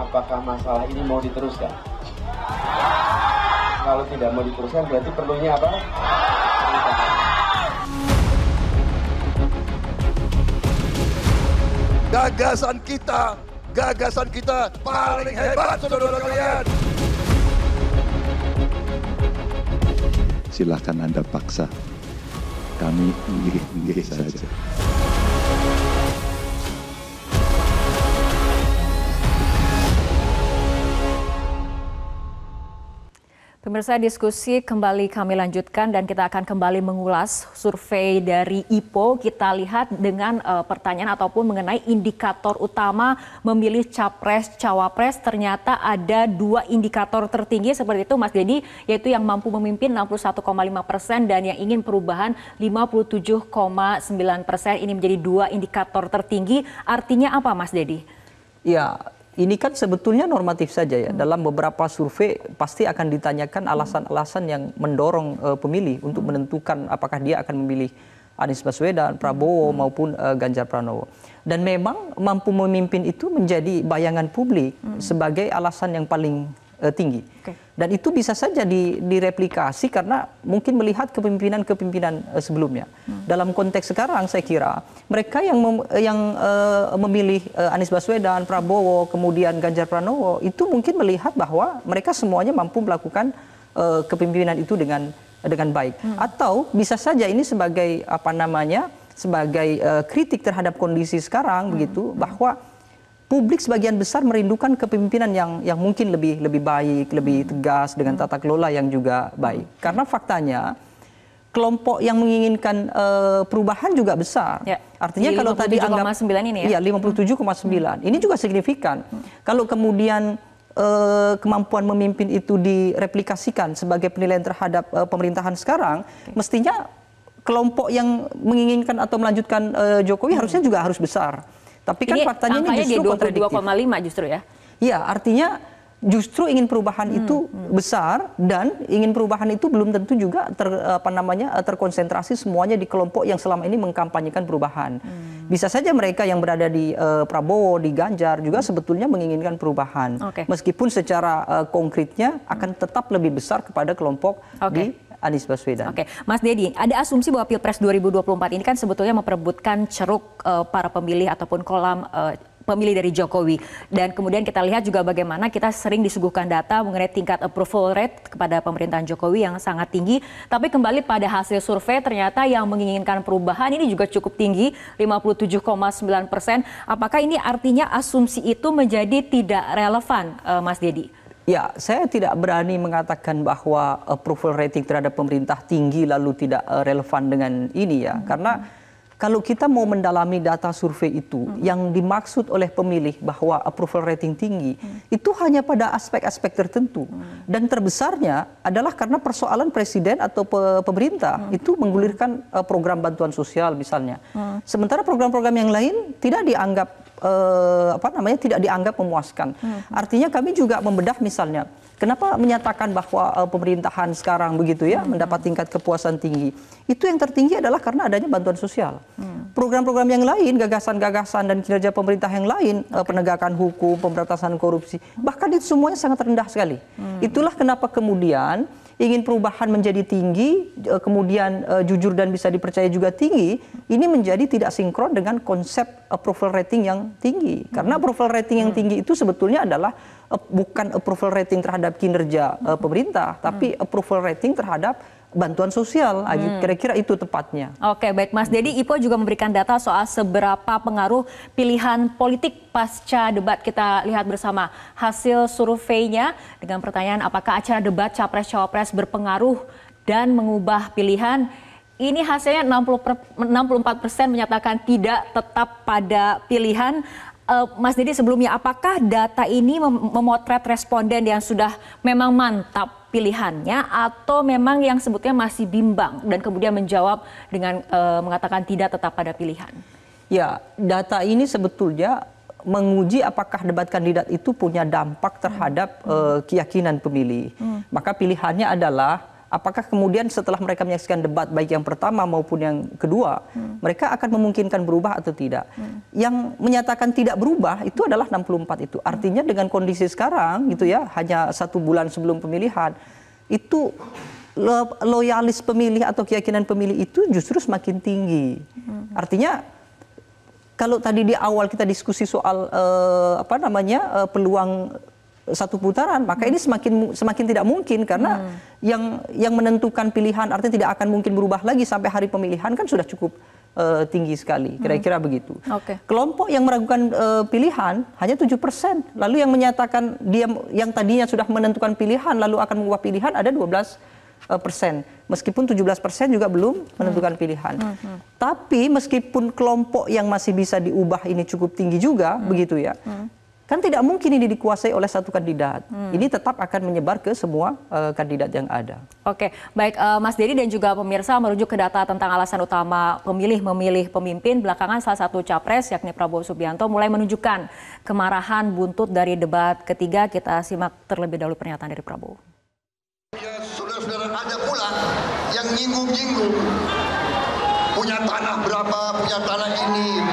apakah masalah ini mau diteruskan? Kalau tidak mau diteruskan berarti perlunya apa? Gagasan kita paling hebat, saudara kalian. Silakan Anda paksa, kami enggih saja. Pemirsa, diskusi kembali kami lanjutkan dan kita akan kembali mengulas survei dari IPO. Kita lihat dengan pertanyaan ataupun mengenai indikator utama memilih capres-cawapres. Ternyata ada 2 indikator tertinggi seperti itu Mas Dedi, yaitu yang mampu memimpin 61,5% dan yang ingin perubahan 57,9%. Ini menjadi 2 indikator tertinggi. Artinya apa Mas Dedi? Ya, ini kan sebetulnya normatif saja ya. Dalam beberapa survei pasti akan ditanyakan alasan-alasan yang mendorong pemilih untuk menentukan apakah dia akan memilih Anies Baswedan, Prabowo maupun Ganjar Pranowo. Dan memang mampu memimpin itu menjadi bayangan publik sebagai alasan yang paling tinggi. Dan itu bisa saja direplikasi karena mungkin melihat kepemimpinan sebelumnya. Dalam konteks sekarang saya kira mereka yang memilih Anies Baswedan, Prabowo, kemudian Ganjar Pranowo itu mungkin melihat bahwa mereka semuanya mampu melakukan kepemimpinan itu dengan baik. Atau bisa saja ini sebagai sebagai kritik terhadap kondisi sekarang begitu, bahwa publik sebagian besar merindukan kepemimpinan yang mungkin lebih baik, lebih tegas dengan tata kelola yang juga baik. Karena faktanya kelompok yang menginginkan perubahan juga besar. Ya. Artinya kalau tadi anggap 57,9 ini ya. Iya, 57,9. Ini juga signifikan. Kalau kemudian kemampuan memimpin itu direplikasikan sebagai penilaian terhadap pemerintahan sekarang, mestinya kelompok yang menginginkan atau melanjutkan Jokowi harusnya juga harus besar. Tapi kan faktanya ini justru kontradiktif. 22,5 justru ya? Iya, artinya justru ingin perubahan itu besar dan ingin perubahan itu belum tentu juga terkonsentrasi semuanya di kelompok yang selama ini mengkampanyekan perubahan. Bisa saja mereka yang berada di Prabowo, di Ganjar juga sebetulnya menginginkan perubahan. Meskipun secara konkretnya akan tetap lebih besar kepada kelompok di Anies Baswedan. Oke, Mas Dedi, ada asumsi bahwa Pilpres 2024 ini kan sebetulnya memperebutkan ceruk para pemilih ataupun kolam pemilih dari Jokowi. Dan kemudian kita lihat juga bagaimana kita sering disuguhkan data mengenai tingkat approval rate kepada pemerintahan Jokowi yang sangat tinggi. Tapi kembali pada hasil survei ternyata yang menginginkan perubahan ini juga cukup tinggi, 57,9%. Apakah ini artinya asumsi itu menjadi tidak relevan, Mas Dedi? Ya, saya tidak berani mengatakan bahwa approval rating terhadap pemerintah tinggi lalu tidak relevan dengan ini ya. Karena kalau kita mau mendalami data survei itu, yang dimaksud oleh pemilih bahwa approval rating tinggi, itu hanya pada aspek-aspek tertentu. Dan terbesarnya adalah karena persoalan presiden atau pemerintah itu menggulirkan program bantuan sosial misalnya. Sementara program-program yang lain tidak dianggap tidak dianggap memuaskan. Artinya kami juga membedah misalnya, kenapa menyatakan bahwa pemerintahan sekarang begitu ya mendapat tingkat kepuasan tinggi. Itu yang tertinggi adalah karena adanya bantuan sosial. Program-program yang lain, gagasan-gagasan dan kinerja pemerintah yang lain, penegakan hukum, pemberantasan korupsi, bahkan itu semuanya sangat rendah sekali. Itulah kenapa kemudian ingin perubahan menjadi tinggi, kemudian jujur dan bisa dipercaya juga tinggi, ini menjadi tidak sinkron dengan konsep approval rating yang tinggi. Karena approval rating yang tinggi itu sebetulnya adalah bukan approval rating terhadap kinerja pemerintah, tapi approval rating terhadap bantuan sosial. Kira-kira itu tepatnya. Oke, baik Mas Dedi, IPO juga memberikan data soal seberapa pengaruh pilihan politik pasca debat. Kita lihat bersama hasil surveinya dengan pertanyaan apakah acara debat Capres-Cawapres berpengaruh dan mengubah pilihan. Ini hasilnya 64% menyatakan tidak, tetap pada pilihan. Mas Dedi, sebelumnya apakah data ini memotret responden yang sudah memang mantap pilihannya atau memang yang sebutnya masih bimbang dan kemudian menjawab dengan mengatakan tidak, tetap pada pilihan? Ya, data ini sebetulnya menguji apakah debat kandidat itu punya dampak terhadap keyakinan pemilih. Maka pilihannya adalah apakah kemudian setelah mereka menyaksikan debat baik yang pertama maupun yang kedua, mereka akan memungkinkan berubah atau tidak? Yang menyatakan tidak berubah itu adalah 64 itu. Artinya dengan kondisi sekarang gitu ya, hanya 1 bulan sebelum pemilihan, itu loyalis pemilih atau keyakinan pemilih itu justru semakin tinggi. Artinya kalau tadi di awal kita diskusi soal peluang satu putaran, maka ini semakin tidak mungkin karena yang menentukan pilihan artinya tidak akan mungkin berubah lagi sampai hari pemilihan kan sudah cukup tinggi sekali, kira-kira begitu. Kelompok yang meragukan pilihan hanya 7%, lalu yang menyatakan dia yang tadinya sudah menentukan pilihan lalu akan mengubah pilihan ada 12%, meskipun 17% juga belum menentukan pilihan. Tapi meskipun kelompok yang masih bisa diubah ini cukup tinggi juga, begitu ya. Kan tidak mungkin ini dikuasai oleh satu kandidat. Ini tetap akan menyebar ke semua kandidat yang ada. Oke, baik Mas Dedi dan juga pemirsa merujuk ke data tentang alasan utama pemilih memilih pemimpin, belakangan salah satu capres yakni Prabowo Subianto mulai menunjukkan kemarahan buntut dari debat ketiga. Kita simak terlebih dahulu pernyataan dari Prabowo. Ya, saudara-saudara, ada pula yang nyinggung-nyinggung. Punya tanah berapa, punya tanah ini.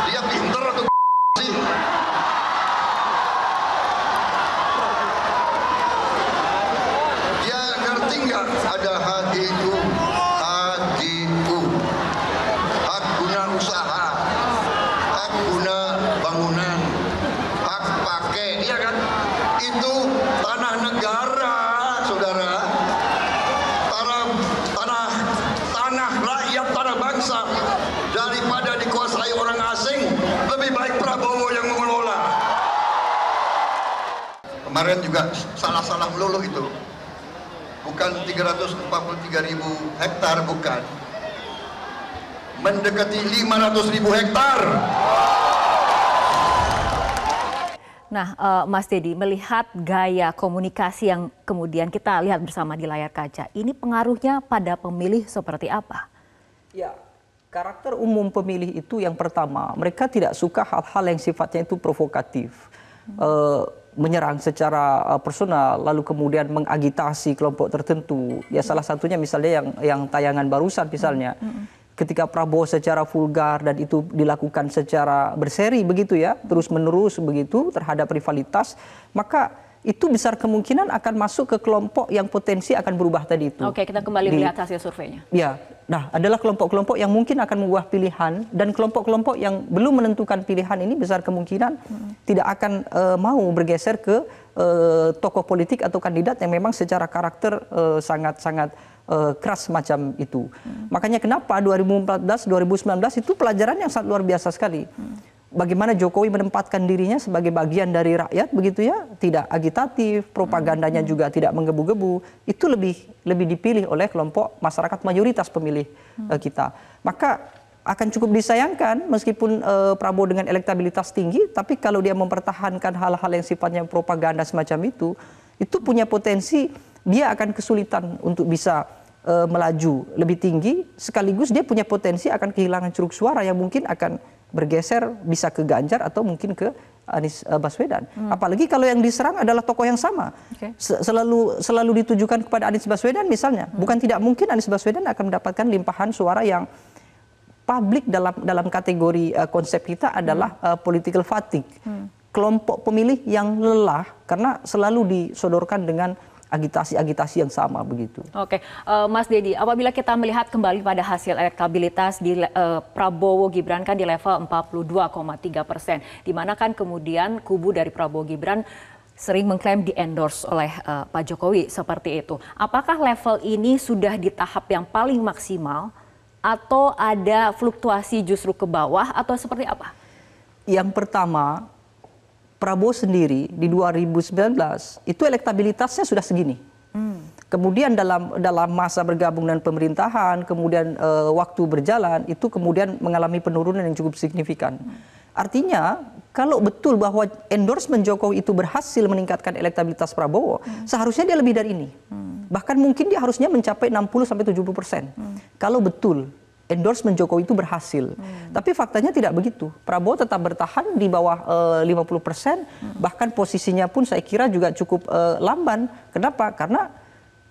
Dia pinter atau sih? Dia ngerti nggak ada HGU? HGU. Hak guna usaha. Hak guna bangunan. Hak pakai, iya kan? Itu tanah negara, saudara. Tanah rakyat, tanah bangsa. Daripada dikuasai orang asing, lebih baik Prabowo yang mengelola. Kemarin juga salah-salah melulu itu. Bukan 343.000 hektar, bukan. Mendekati 500.000 hektar. Nah, Mas Dedi, melihat gaya komunikasi yang kemudian kita lihat bersama di layar kaca, ini pengaruhnya pada pemilih seperti apa? Ya, karakter umum pemilih itu yang pertama, mereka tidak suka hal-hal yang sifatnya itu provokatif. Menyerang secara personal, lalu kemudian mengagitasi kelompok tertentu. Ya salah satunya misalnya yang tayangan barusan misalnya. Ketika Prabowo secara vulgar dan itu dilakukan secara berseri begitu ya, terus-menerus begitu terhadap rivalitas, maka itu besar kemungkinan akan masuk ke kelompok yang potensi akan berubah tadi itu. Oke, kita kembali melihat hasil surveinya. Ya, nah adalah kelompok-kelompok yang mungkin akan mengubah pilihan, dan kelompok-kelompok yang belum menentukan pilihan ini besar kemungkinan tidak akan mau bergeser ke tokoh politik atau kandidat yang memang secara karakter sangat-sangat keras macam itu. Makanya kenapa 2014-2019 itu pelajaran yang sangat luar biasa sekali. Bagaimana Jokowi menempatkan dirinya sebagai bagian dari rakyat begitu ya, tidak agitatif, propagandanya juga tidak menggebu-gebu. Itu lebih dipilih oleh kelompok masyarakat mayoritas pemilih kita. Maka akan cukup disayangkan meskipun Prabowo dengan elektabilitas tinggi, tapi kalau dia mempertahankan hal-hal yang sifatnya propaganda semacam itu punya potensi dia akan kesulitan untuk bisa melaju lebih tinggi, sekaligus dia punya potensi akan kehilangan ceruk suara yang mungkin akan bergeser bisa ke Ganjar atau mungkin ke Anies Baswedan. Apalagi kalau yang diserang adalah tokoh yang sama. Selalu ditujukan kepada Anies Baswedan misalnya. Bukan tidak mungkin Anies Baswedan akan mendapatkan limpahan suara yang publik dalam kategori konsep kita adalah political fatigue. Kelompok pemilih yang lelah karena selalu disodorkan dengan agitasi-agitasi yang sama begitu. Oke, Mas Dedi, apabila kita melihat kembali pada hasil elektabilitas di Prabowo Gibran kan di level 42,3%, di mana kan kemudian kubu dari Prabowo Gibran sering mengklaim di-endorse oleh Pak Jokowi seperti itu. Apakah level ini sudah di tahap yang paling maksimal atau ada fluktuasi justru ke bawah atau seperti apa? Yang pertama, Prabowo sendiri di 2019 itu elektabilitasnya sudah segini. Kemudian dalam masa bergabung dengan pemerintahan, kemudian waktu berjalan itu kemudian mengalami penurunan yang cukup signifikan. Artinya kalau betul bahwa endorsement Jokowi itu berhasil meningkatkan elektabilitas Prabowo, seharusnya dia lebih dari ini. Bahkan mungkin dia harusnya mencapai 60-70%. Kalau betul endorsement Jokowi itu berhasil. Tapi faktanya tidak begitu. Prabowo tetap bertahan di bawah 50%, bahkan posisinya pun saya kira juga cukup lamban. Kenapa? Karena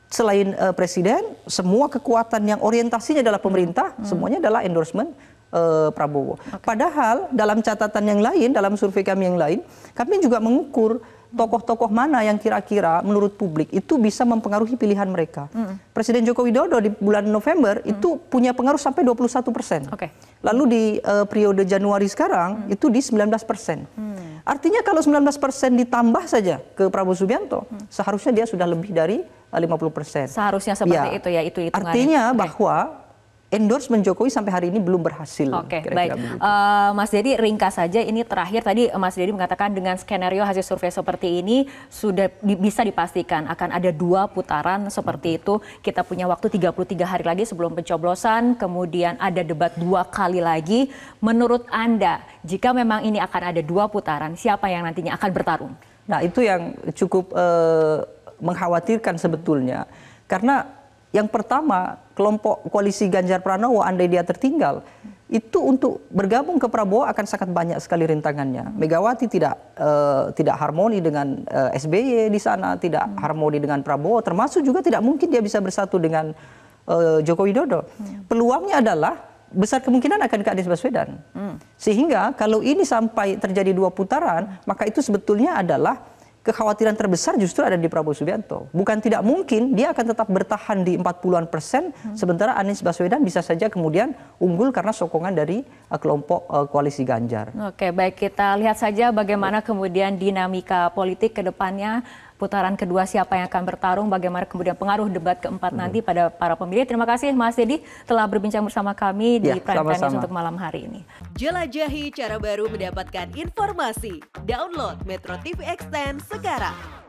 selain presiden, semua kekuatan yang orientasinya adalah pemerintah, semuanya adalah endorsement Prabowo. Padahal dalam catatan yang lain, dalam survei kami yang lain, kami juga mengukur tokoh-tokoh mana yang kira-kira menurut publik itu bisa mempengaruhi pilihan mereka. Presiden Joko Widodo di bulan November itu punya pengaruh sampai 21%. Lalu di periode Januari sekarang itu di 19%. Artinya kalau 19% ditambah saja ke Prabowo Subianto, seharusnya dia sudah lebih dari 50%. Seharusnya seperti itu ya, itu hitungannya. Artinya bahwa endorsement Jokowi sampai hari ini belum berhasil. Baik. Mas Dedi, ringkas saja ini terakhir tadi Mas Dedi mengatakan dengan skenario hasil survei seperti ini sudah bisa dipastikan akan ada 2 putaran seperti itu. Kita punya waktu 33 hari lagi sebelum pencoblosan, kemudian ada debat 2 kali lagi. Menurut Anda, jika memang ini akan ada 2 putaran, siapa yang nantinya akan bertarung? Nah, itu yang cukup mengkhawatirkan sebetulnya. Karena yang pertama, kelompok koalisi Ganjar Pranowo andai dia tertinggal, itu untuk bergabung ke Prabowo akan sangat banyak sekali rintangannya. Megawati tidak harmoni dengan SBY di sana, tidak harmoni dengan Prabowo, termasuk juga tidak mungkin dia bisa bersatu dengan Joko Widodo. Peluangnya adalah besar kemungkinan akan ke Anies Baswedan. Sehingga kalau ini sampai terjadi 2 putaran, maka itu sebetulnya adalah kekhawatiran terbesar justru ada di Prabowo Subianto. Bukan tidak mungkin dia akan tetap bertahan di 40-an%, sementara Anies Baswedan bisa saja kemudian unggul karena sokongan dari kelompok koalisi Ganjar. Oke, baik, kita lihat saja bagaimana kemudian dinamika politik ke depannya. Putaran kedua siapa yang akan bertarung, bagaimana kemudian pengaruh debat keempat nanti pada para pemilih. Terima kasih Mas Dedi telah berbincang bersama kami di Prime Time News untuk malam hari ini. Jelajahi cara baru mendapatkan informasi. Download Metro TV Extend sekarang.